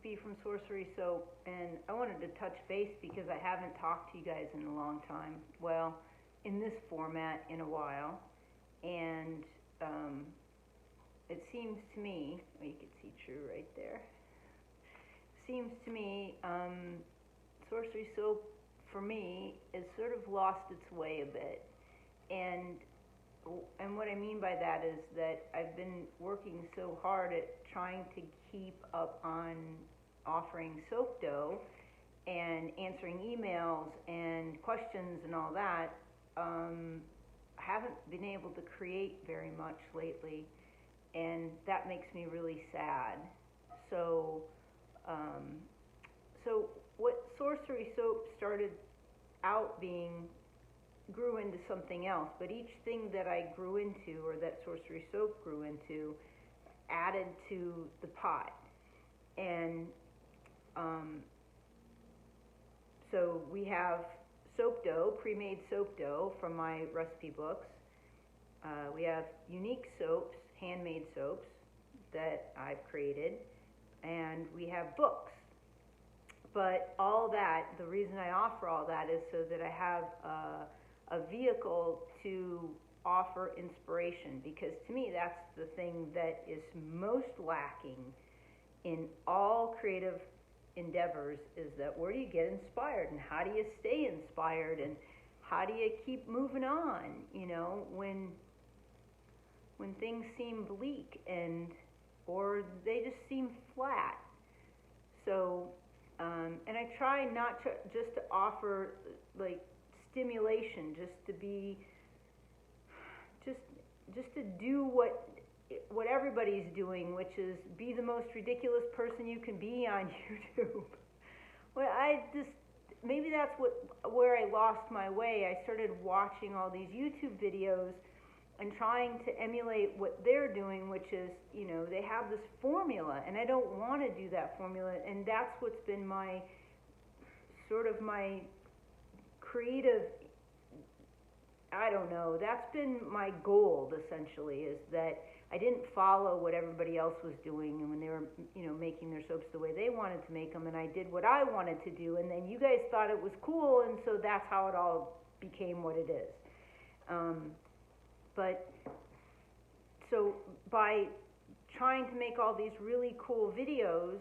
B from Sorcery Soap, and I wanted to touch base because I haven't talked to you guys in a long time. Well, in this format in a while, and it seems to me, well, you can see True right there. Seems to me, Sorcery Soap for me has sort of lost its way a bit, and what I mean by that is that I've been working so hard at trying to keep up on offering soap dough and answering emails and questions and all that. I haven't been able to create very much lately, and that makes me really sad. So, so what Sorcery Soap started out being grew into something else, but each thing that I grew into, or that Sorcery Soap grew into, added to the pot. And so we have soap dough, pre-made soap dough from my recipe books. We have unique soaps, handmade soaps that I've created, and we have books. But all that, the reason I offer all that is so that I have a vehicle to offer inspiration, because to me that's the thing that is most lacking in all creative endeavors, is that where do you get inspired, and how do you stay inspired, and how do you keep moving on, you know, when things seem bleak and or they just seem flat. So and I try not to just to offer like stimulation, just to be just to do what everybody's doing, which is be the most ridiculous person you can be on YouTube. Well, maybe that's where I lost my way. I started watching all these YouTube videos and trying to emulate what they're doing, which is, you know, they have this formula, and I don't want to do that formula, and that's what's been my sort of my creative, I don't know, that's been my goal essentially, is that I didn't follow what everybody else was doing, and when they were, you know, making their soaps the way they wanted to make them, and I did what I wanted to do, and then you guys thought it was cool, and so that's how it all became what it is. But so by trying to make all these really cool videos,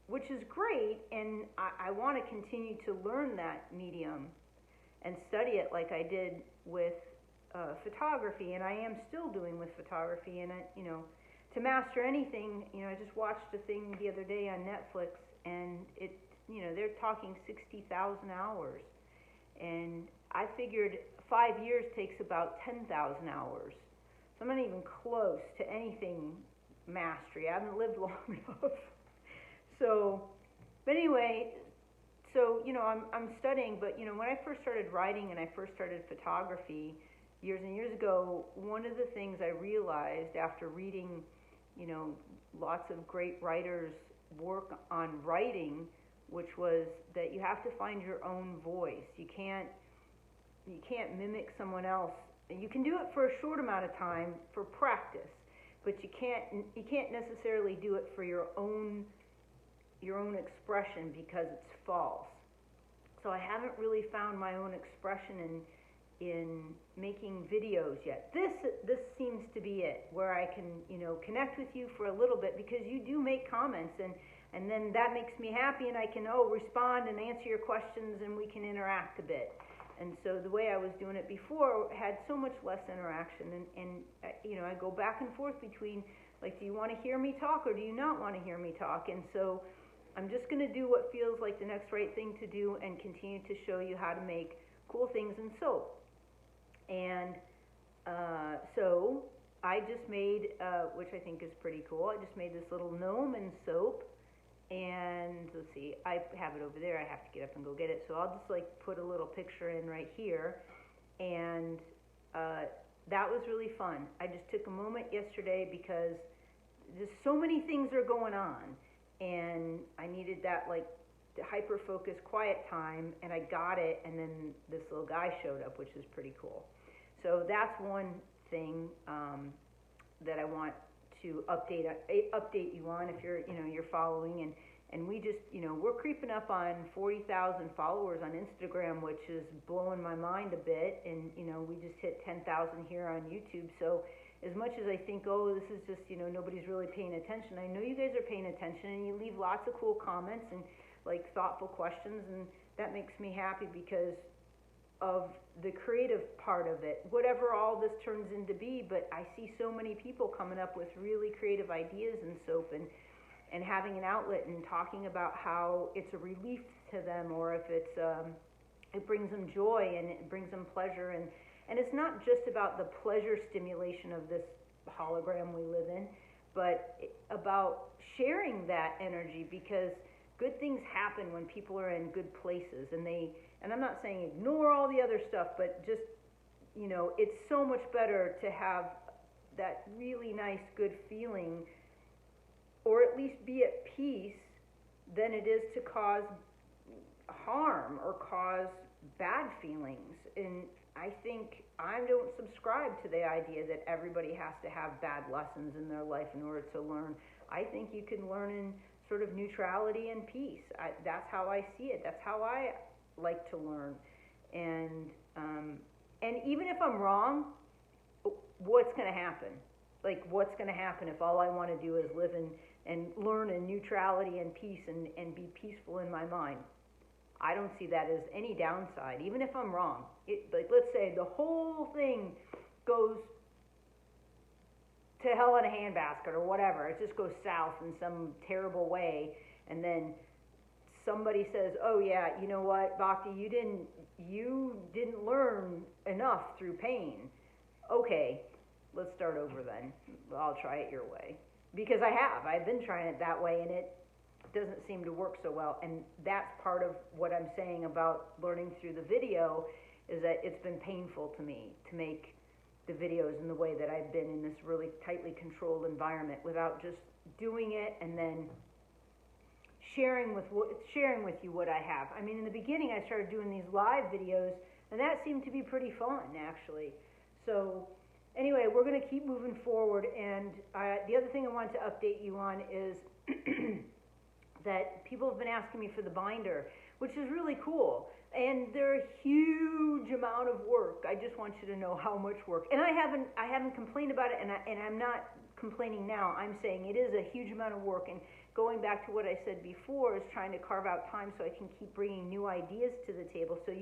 which is great, and I want to continue to learn that medium and study it like I did with photography, and I am still doing with photography. And you know, to master anything, you know, I just watched a thing the other day on Netflix, and it, you know, they're talking 60,000 hours, and I figured 5 years takes about 10,000 hours. So I'm not even close to anything mastery. I haven't lived long enough. So, but anyway, so, you know, I'm studying, but, you know, when I first started writing and I first started photography years and years ago, one of the things I realized after reading, you know, lots of great writers' work on writing, which was that you have to find your own voice. You can't mimic someone else. You can do it for a short amount of time for practice, but you can't necessarily do it for your own expression, because it's false. So I haven't really found my own expression in making videos yet. This seems to be it, where I can, you know, connect with you for a little bit, because you do make comments, and then that makes me happy, and I can respond and answer your questions, and we can interact a bit. And so the way I was doing it before had so much less interaction, and you know, I go back and forth between, like, do you want to hear me talk or do you not want to hear me talk? And so I'm just going to do what feels like the next right thing to do, and continue to show you how to make cool things in soap. And so I just made, which I think is pretty cool, I just made this little gnome in soap. And let's see, I have it over there. I have to get up and go get it. So I'll just like put a little picture in right here. And that was really fun. I just took a moment yesterday because there's so many things are going on, and I needed that like hyper focus quiet time, and I got it. And then this little guy showed up, which is pretty cool. So that's one thing that I want to update you on if you're following, and we just, we're creeping up on 40,000 followers on Instagram, which is blowing my mind a bit, and we just hit 10,000 here on YouTube. So as much as I think, oh, this is just, nobody's really paying attention, I know you guys are paying attention, and you leave lots of cool comments and like thoughtful questions, and that makes me happy because of the creative part of it, whatever all this turns into be. But I see so many people coming up with really creative ideas in soap, and having an outlet and talking about how it's a relief to them, or if it's it brings them joy and it brings them pleasure, and it's not just about the pleasure stimulation of this hologram we live in, but about sharing that energy, because good things happen when people are in good places, and I'm not saying ignore all the other stuff, but just, it's so much better to have that really nice, good feeling, or at least be at peace, than it is to cause harm or cause bad feelings. And I think I don't subscribe to the idea that everybody has to have bad lessons in their life in order to learn. I think you can learn in sort of neutrality and peace. That's how I see it. That's how I like to learn. And even if I'm wrong, what's going to happen? Like, what's going to happen if all I want to do is live and learn in neutrality and peace and be peaceful in my mind? I don't see that as any downside, even if I'm wrong. Like, let's say the whole thing goes to hell in a handbasket or whatever. It just goes south in some terrible way, and then somebody says, "Oh yeah, you know what, Bhakti, you didn't learn enough through pain." Okay, let's start over then. I'll try it your way, because I've been trying it that way, and it doesn't seem to work so well. And that's part of what I'm saying about learning through the video, is that it's been painful to me to make the videos in the way that I've been in this really tightly controlled environment, without just doing it and then sharing with you what I have. I mean, in the beginning I started doing these live videos, and that seemed to be pretty fun, actually. So anyway, we're going to keep moving forward, and the other thing I wanted to update you on is that people have been asking me for the binder, which is really cool, and they're a huge amount of work. I just want you to know how much work. And I haven't complained about it, and I'm not complaining now. I'm saying it is a huge amount of work, and going back to what I said before, is trying to carve out time so I can keep bringing new ideas to the table. So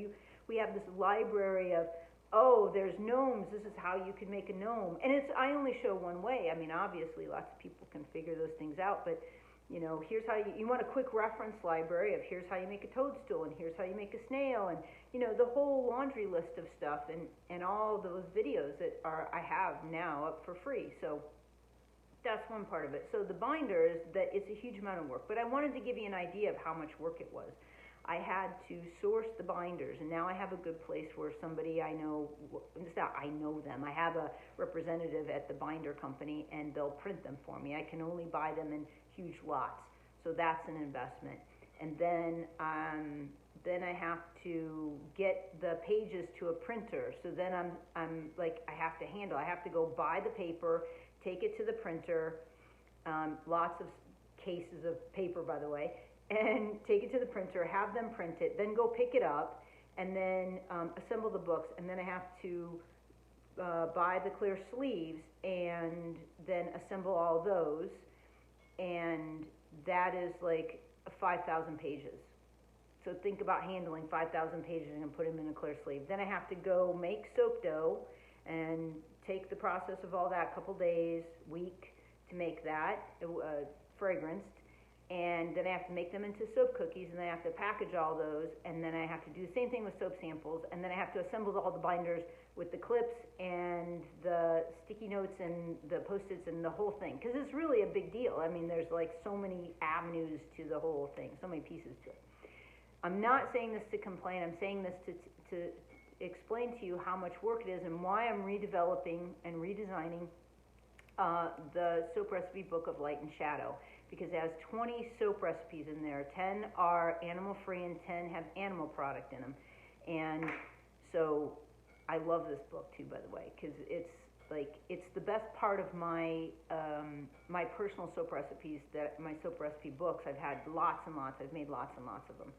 we have this library of, oh, there's gnomes, this is how you can make a gnome. And I only show one way. I mean, obviously lots of people can figure those things out, but here's how you want a quick reference library of here's how you make a toadstool, and here's how you make a snail, and the whole laundry list of stuff, and all those videos that I have now up for free. So that's one part of it. So the binder is that it's a huge amount of work, but I wanted to give you an idea of how much work it was. I had to source the binders, and now I have a good place where somebody I know, it's not I know them, I have a representative at the binder company, and they'll print them for me. I can only buy them in huge lots, so that's an investment. And then I have to get the pages to a printer, so then I'm like, I have to go buy the paper, take it to the printer, lots of cases of paper, by the way, and take it to the printer, have them print it, then go pick it up, and then assemble the books, and then I have to buy the clear sleeves, and then assemble all those, and that is like 5,000 pages. So think about handling 5,000 pages and put them in a clear sleeve. Then I have to go make soap dough and take the process of all that, couple days, week, to make that fragranced. And then I have to make them into soap cookies, and then I have to package all those, and then I have to do the same thing with soap samples, and then I have to assemble all the binders with the clips and the sticky notes and the Post-its and the whole thing, because it's really a big deal. I mean, there's like so many avenues to the whole thing, so many pieces to it. I'm not saying this to complain. I'm saying this to explain to you how much work it is and why I'm redeveloping and redesigning the Soap Recipe Book of Light and Shadow, because it has 20 soap recipes in there. 10 are animal-free and 10 have animal product in them. And so I love this book too, by the way, because like, it's the best part of my my personal soap recipes, that my soap recipe books. I've had lots and lots. I've made lots and lots of them.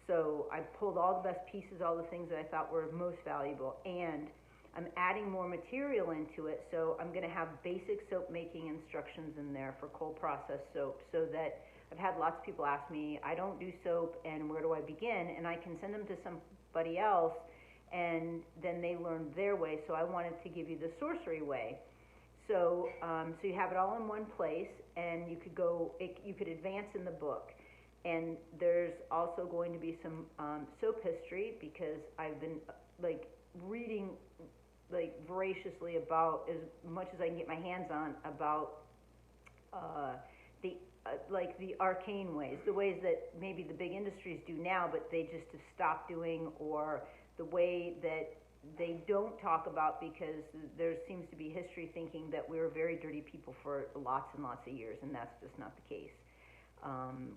So I pulled all the best pieces, all the things that I thought were most valuable, and I'm adding more material into it. So I'm going to have basic soap making instructions in there for cold processed soap, so that I've had lots of people ask me, I don't do soap, and where do I begin? And I can send them to somebody else, and then they learn their way. So I wanted to give you the sorcery way. So so you have it all in one place, and you could advance in the book. And there's also going to be some soap history, because I've been like reading like voraciously about as much as I can get my hands on about the like the arcane ways, the ways that maybe the big industries do now, but they just have stopped doing, or the way that they don't talk about, because there seems to be history thinking that we were very dirty people for lots and lots of years, and that's just not the case.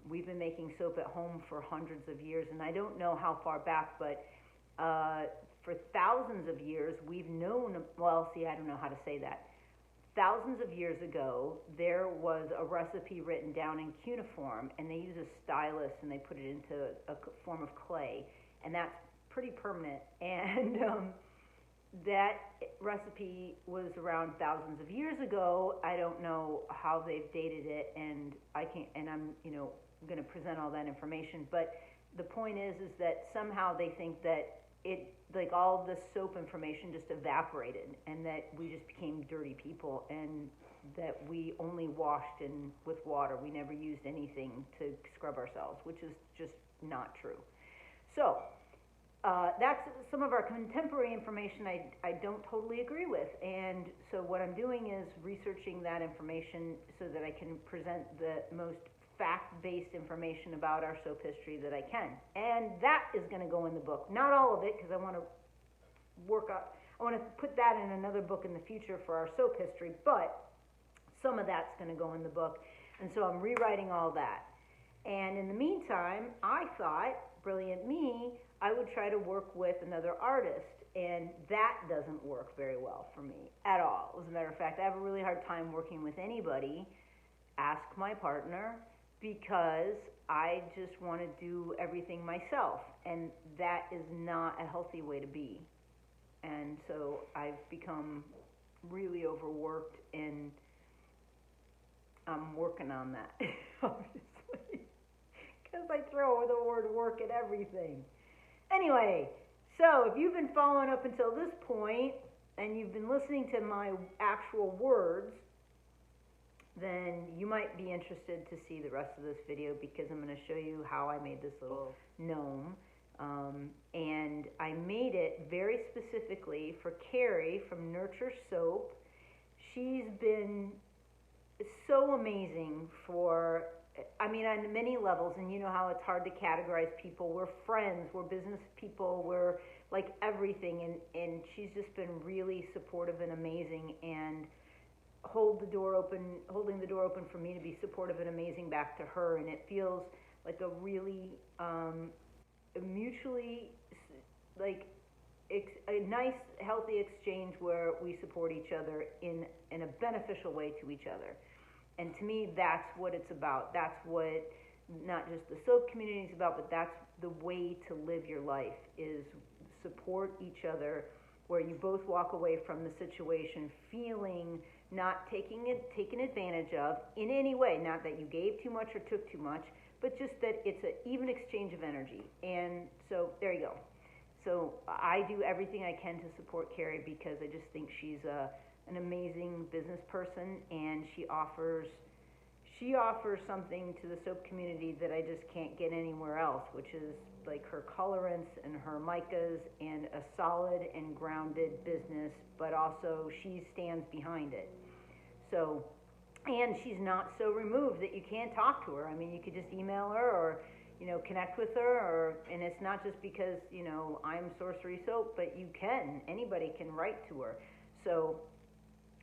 We've been making soap at home for hundreds of years, and I don't know how far back, but for thousands of years we've known, well, see, I don't know how to say that. Thousands of years ago, there was a recipe written down in cuneiform, and they use a stylus, and they put it into a form of clay, and that's pretty permanent. And that recipe was around thousands of years ago. I don't know how they've dated it, and I can't. And I'm, going to present all that information. But the point is that somehow they think that it, like, all the soap information just evaporated, and that we just became dirty people, and that we only washed with water. We never used anything to scrub ourselves, which is just not true. So that's some of our contemporary information I don't totally agree with. And so what I'm doing is researching that information so that I can present the most fact-based information about our soap history that I can. And that is going to go in the book. Not all of it, because I want to put that in another book in the future for our soap history, but some of that's going to go in the book. And so I'm rewriting all that. And in the meantime, I thought, brilliant me, I would try to work with another artist, and that doesn't work very well for me at all. As a matter of fact, I have a really hard time working with anybody. Ask my partner, because I just want to do everything myself, and that is not a healthy way to be. And so I've become really overworked, and I'm working on that, obviously, because I throw the word work at everything. Anyway, so if you've been following up until this point, and you've been listening to my actual words, then you might be interested to see the rest of this video, because I'm going to show you how I made this little gnome. And I made it very specifically for Carrie from Nurture Soap. She's been so amazing on many levels, and you know how it's hard to categorize people. We're friends, we're business people, we're like everything, and she's just been really supportive and amazing, and holding the door open for me to be supportive and amazing back to her. And it feels like a really mutually, like, a nice, healthy exchange where we support each other in a beneficial way to each other. And to me, that's what it's about. That's what not just the soap community is about, but that's the way to live your life, is support each other, where you both walk away from the situation feeling not taken advantage of in any way. Not that you gave too much or took too much, but just that it's an even exchange of energy. And so there you go. So I do everything I can to support Carrie, because I just think she's an amazing business person, and she offers something to the soap community that I just can't get anywhere else, which is like her colorants and her micas and a solid and grounded business, but also she stands behind it. So, and she's not so removed that you can't talk to her. I mean, you could just email her, or connect with her, and it's not just because I'm Sorcery Soap, but anybody can write to her. So,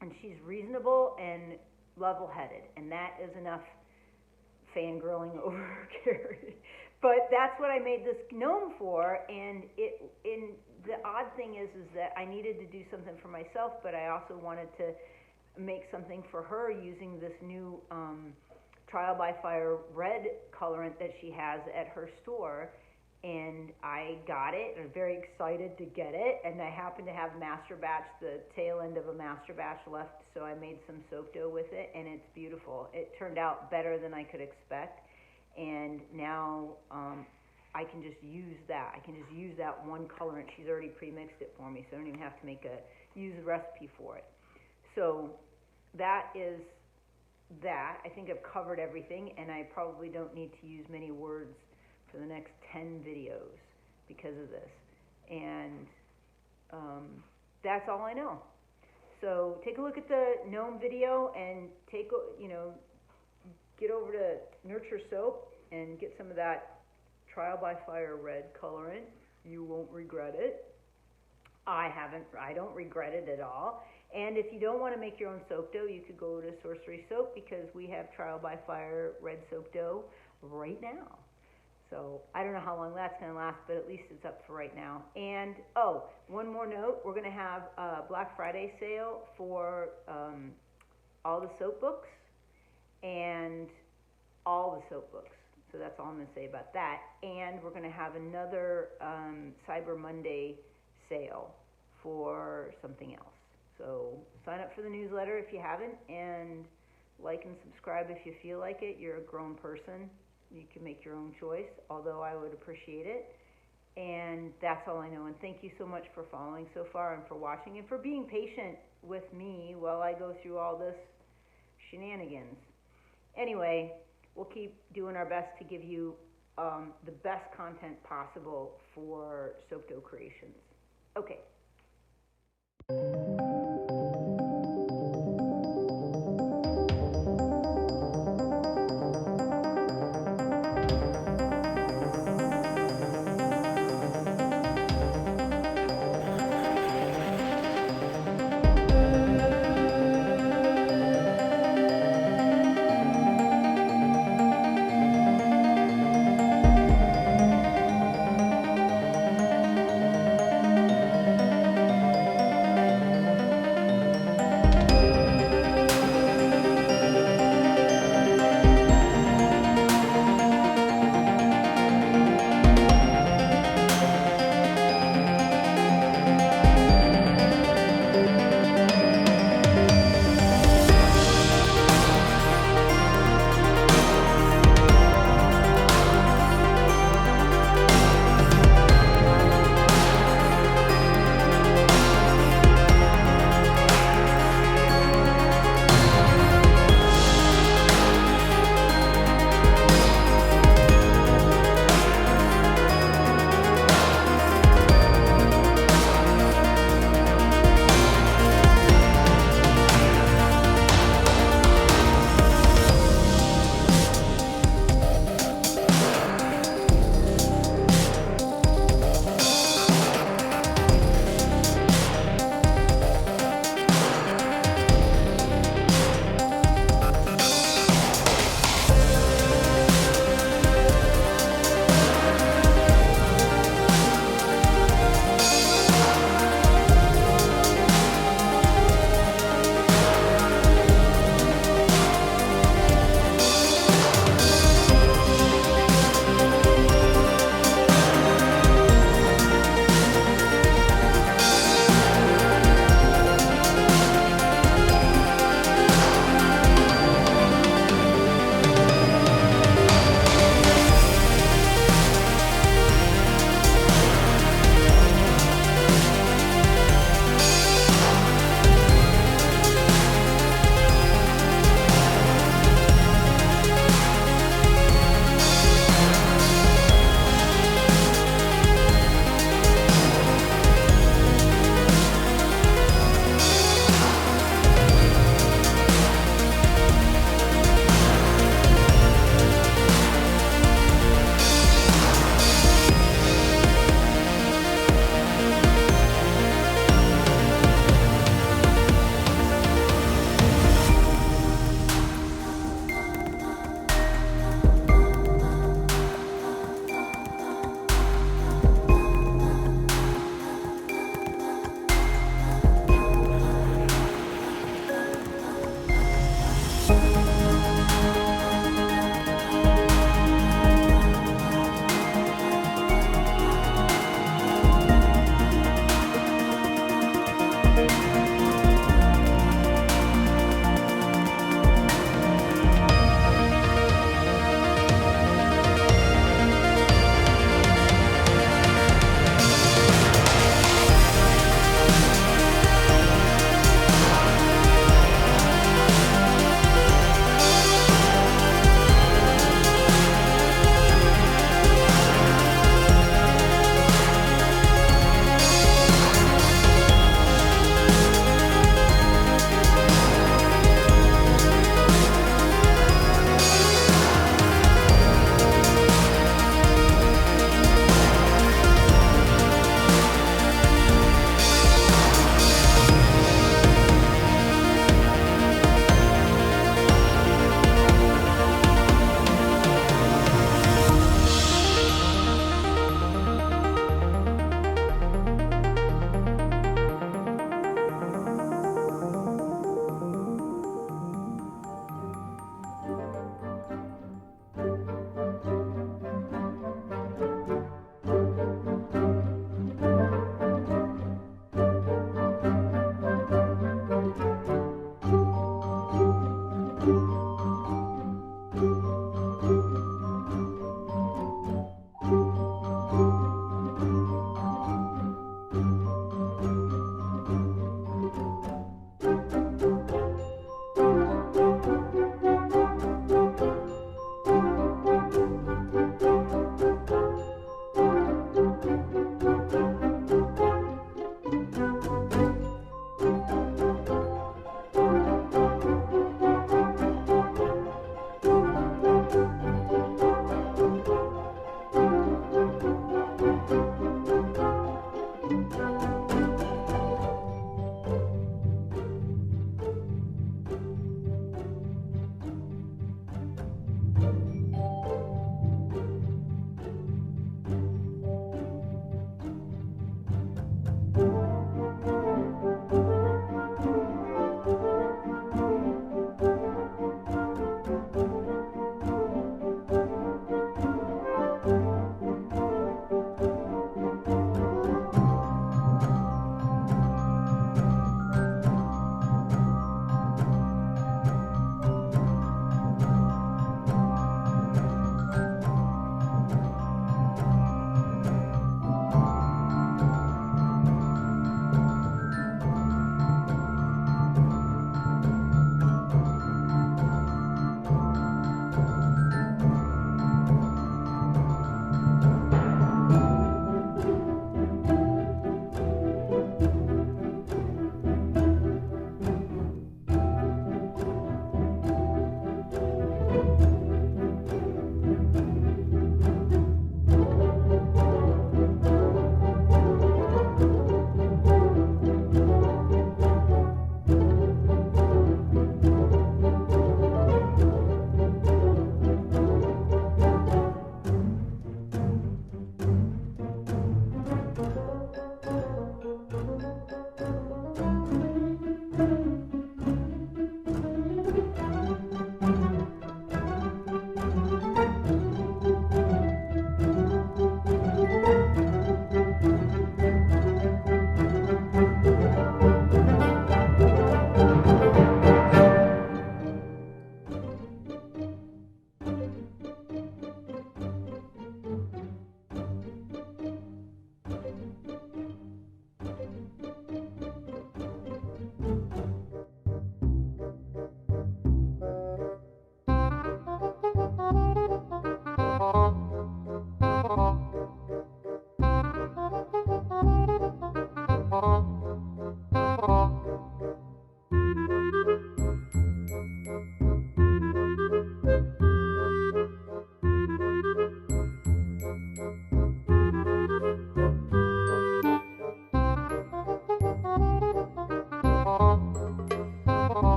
and she's reasonable and level-headed, and that is enough fangirling over Carrie. But that's what I made this gnome for, and the odd thing is that I needed to do something for myself, but I also wanted to make something for her using this new Trial by Fire red colorant that she has at her store. And I got it, and I'm very excited to get it, and I happen to have master batch, the tail end of a master batch left, so I made some soap dough with it, and it's beautiful. It turned out better than I could expect, and now I can just use that. I can just use that one colorant. She's already pre-mixed it for me, so I don't even have to use a recipe for it. So that is that. I think I've covered everything, and I probably don't need to use many words for the next 10 videos because of this. And that's all I know. So take a look at the gnome video and get over to Nurture Soap and get some of that Trial by Fire red colorant. You won't regret it. I don't regret it at all. And if you don't want to make your own soap dough, you could go to Sorcery Soap, because we have Trial by Fire red soap dough right now. So I don't know how long that's going to last, but at least it's up for right now. And, one more note, we're going to have a Black Friday sale for all the soap books and all the soap books. So that's all I'm going to say about that. And we're going to have another Cyber Monday sale for something else. So sign up for the newsletter if you haven't, and like and subscribe if you feel like it. You're a grown person. You can make your own choice, although I would appreciate it. And that's all I know. And thank you so much for following so far, and for watching, and for being patient with me while I go through all this shenanigans. Anyway, we'll keep doing our best to give you the best content possible for soap dough creations. Okay.